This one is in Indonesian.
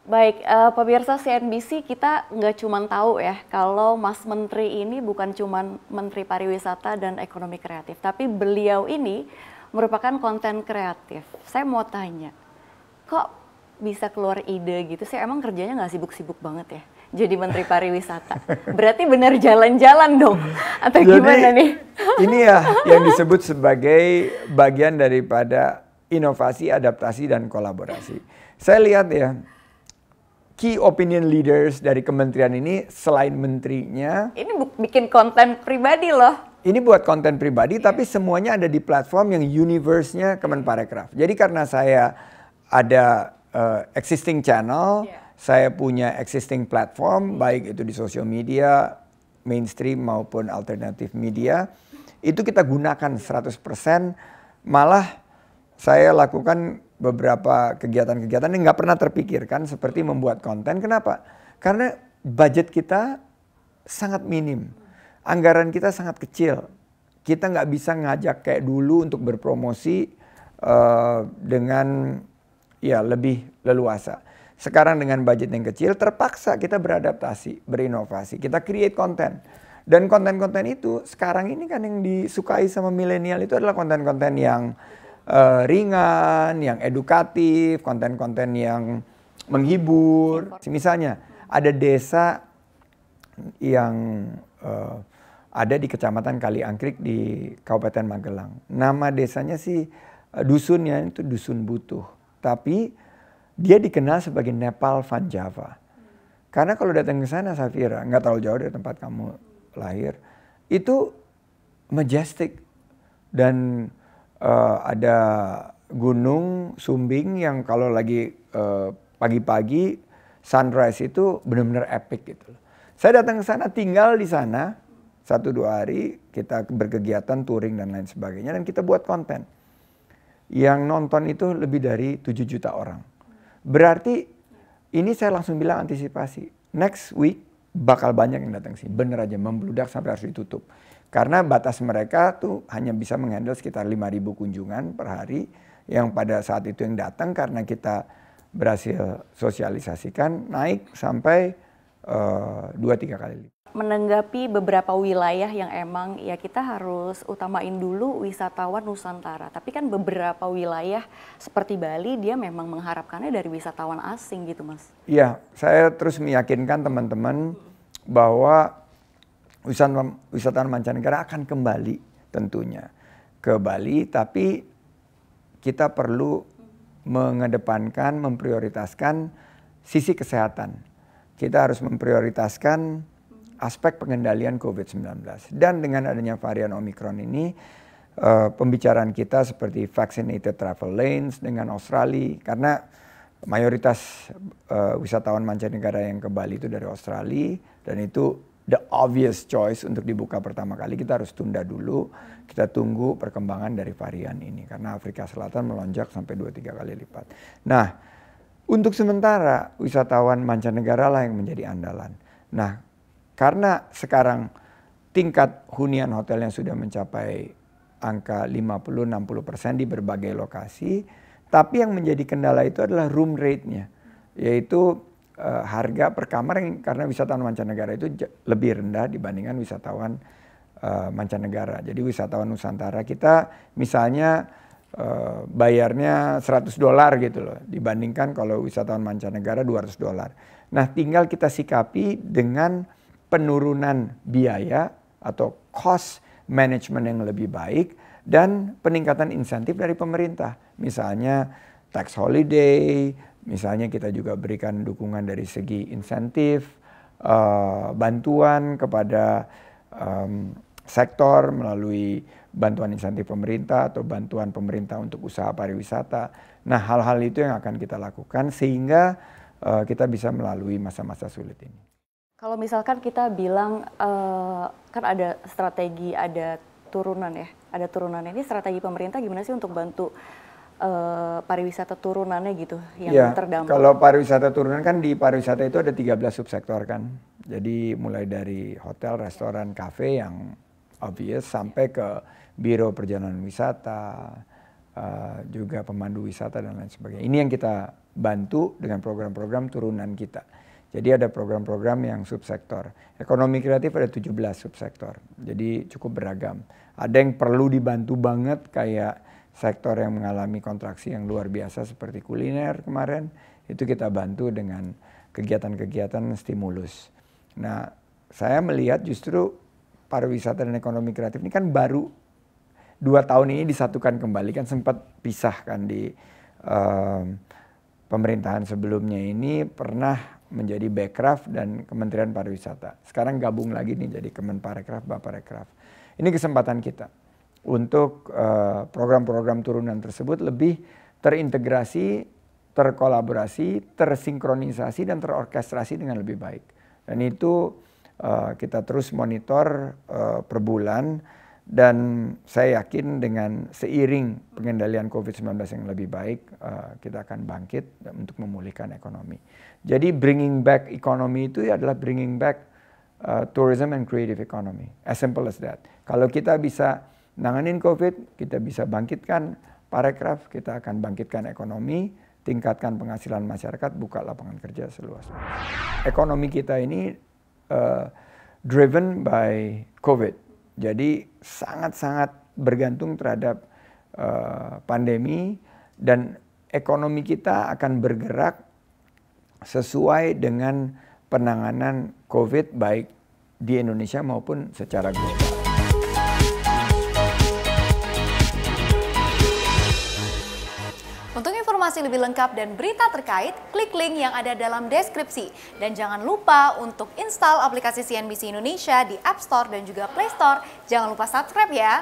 Baik, pemirsa CNBC, kita nggak cuma tahu ya kalau Mas Menteri ini bukan cuma Menteri Pariwisata dan Ekonomi Kreatif, tapi beliau ini merupakan konten kreatif. Saya mau tanya, kok bisa keluar ide gitu sih? Emang kerjanya nggak sibuk-sibuk banget ya jadi Menteri Pariwisata? Berarti benar jalan-jalan dong, atau Jadi, gimana nih? ini ya yang disebut sebagai bagian daripada inovasi, adaptasi, dan kolaborasi. Saya lihat ya, key opinion leaders dari kementerian ini selain menterinya, Ini bikin konten pribadi loh. ini buat konten pribadi, tapi semuanya ada di platform yang universe-nya Kemenparekraf. Jadi karena saya ada existing channel, saya punya existing platform, baik itu di social media, mainstream maupun alternatif media, itu kita gunakan 100%, malah saya lakukan beberapa kegiatan-kegiatan yang nggak pernah terpikirkan seperti membuat konten. Kenapa? Karena budget kita sangat minim. Anggaran kita sangat kecil. Kita nggak bisa ngajak kayak dulu untuk berpromosi dengan ya lebih leluasa. Sekarang dengan budget yang kecil terpaksa kita beradaptasi, berinovasi. Kita create konten. Dan konten-konten itu sekarang ini kan yang disukai sama milenial itu adalah konten-konten yang ringan, yang edukatif, konten-konten yang menghibur. Misalnya ada desa yang ada di Kecamatan Kaliangkrik di Kabupaten Magelang. Nama desanya sih dusunnya itu Dusun Butuh. Tapi dia dikenal sebagai Nepal Van Java. Karena kalau datang ke sana, Safira, nggak terlalu jauh dari tempat kamu lahir, itu majestic. Dan ada gunung Sumbing yang kalau lagi pagi-pagi sunrise itu benar-benar epic gitu. Saya datang ke sana, tinggal di sana 1-2 hari, kita berkegiatan, touring dan lain sebagainya, dan kita buat konten. Yang nonton itu lebih dari 7 juta orang. Berarti ini saya langsung bilang antisipasi. Next week bakal banyak yang datang sih, bener aja membludak sampai harus ditutup. Karena batas mereka tuh hanya bisa menghandle sekitar 5.000 kunjungan per hari, yang pada saat itu yang datang karena kita berhasil sosialisasikan naik sampai 2-3 kali lipat. Menanggapi beberapa wilayah yang emang ya kita harus utamain dulu wisatawan Nusantara. Tapi kan beberapa wilayah seperti Bali dia memang mengharapkannya dari wisatawan asing gitu, Mas. Iya, saya terus meyakinkan teman-teman bahwa wisatawan mancanegara akan kembali tentunya ke Bali, tapi kita perlu mengedepankan, memprioritaskan sisi kesehatan. Kita harus memprioritaskan aspek pengendalian COVID-19. Dan dengan adanya varian Omicron ini, pembicaraan kita seperti vaccinated travel lanes dengan Australia, karena mayoritas wisatawan mancanegara yang ke Bali itu dari Australia, dan itu the obvious choice untuk dibuka pertama kali. Kita harus tunda dulu, kita tunggu perkembangan dari varian ini, karena Afrika Selatan melonjak sampai 2-3 kali lipat. Nah, untuk sementara wisatawan mancanegara lah yang menjadi andalan. Nah, karena sekarang tingkat hunian hotel yang sudah mencapai angka 50-60% di berbagai lokasi, tapi yang menjadi kendala itu adalah room rate-nya, yaitu harga per kamar yang karena wisatawan mancanegara itu lebih rendah dibandingkan wisatawan mancanegara. Jadi wisatawan Nusantara kita misalnya bayarnya $100 gitu loh, dibandingkan kalau wisatawan mancanegara $200. Nah, tinggal kita sikapi dengan penurunan biaya atau cost management yang lebih baik dan peningkatan insentif dari pemerintah. Misalnya tax holiday, misalnya kita juga berikan dukungan dari segi insentif, bantuan kepada sektor melalui bantuan insentif pemerintah atau bantuan pemerintah untuk usaha pariwisata. Nah, hal-hal itu yang akan kita lakukan sehingga kita bisa melalui masa-masa sulit ini. Kalau misalkan kita bilang kan ada strategi, ada turunan ya, ada turunan. Ini strategi pemerintah gimana sih untuk bantu pariwisata turunannya gitu yang terdampak? Kalau pariwisata turunan kan di pariwisata itu ada 13 subsektor kan. Jadi mulai dari hotel, restoran, kafe yang obvious sampai ke biro perjalanan wisata, juga pemandu wisata dan lain sebagainya. Ini yang kita bantu dengan program-program turunan kita. Jadi ada program-program yang subsektor. Ekonomi kreatif ada 17 subsektor. Jadi cukup beragam. Ada yang perlu dibantu banget kayak sektor yang mengalami kontraksi yang luar biasa seperti kuliner kemarin. Itu kita bantu dengan kegiatan-kegiatan stimulus. Nah, saya melihat justru pariwisata dan ekonomi kreatif ini kan baru 2 tahun ini disatukan kembali, kan sempat pisah kan di pemerintahan sebelumnya ini pernah menjadi Bekraf dan Kementerian Pariwisata. Sekarang gabung lagi nih jadi Kemenparekraf, Baparekraf. Ini kesempatan kita untuk program-program turunan tersebut lebih terintegrasi, terkolaborasi, tersinkronisasi dan terorkestrasi dengan lebih baik. Dan itu kita terus monitor per bulan. Dan saya yakin dengan seiring pengendalian COVID-19 yang lebih baik, kita akan bangkit untuk memulihkan ekonomi. Jadi bringing back economy itu adalah bringing back tourism and creative economy. As simple as that. Kalau kita bisa nanganin COVID, kita bisa bangkitkan parekraf, kita akan bangkitkan ekonomi, tingkatkan penghasilan masyarakat, buka lapangan kerja seluas-luasnya. Ekonomi kita ini driven by COVID. Jadi sangat-sangat bergantung terhadap pandemi dan ekonomi kita akan bergerak sesuai dengan penanganan COVID baik di Indonesia maupun secara global. Untuk informasi lebih lengkap dan berita terkait, klik link yang ada dalam deskripsi. Dan jangan lupa untuk install aplikasi CNBC Indonesia di App Store dan juga Play Store. Jangan lupa subscribe ya.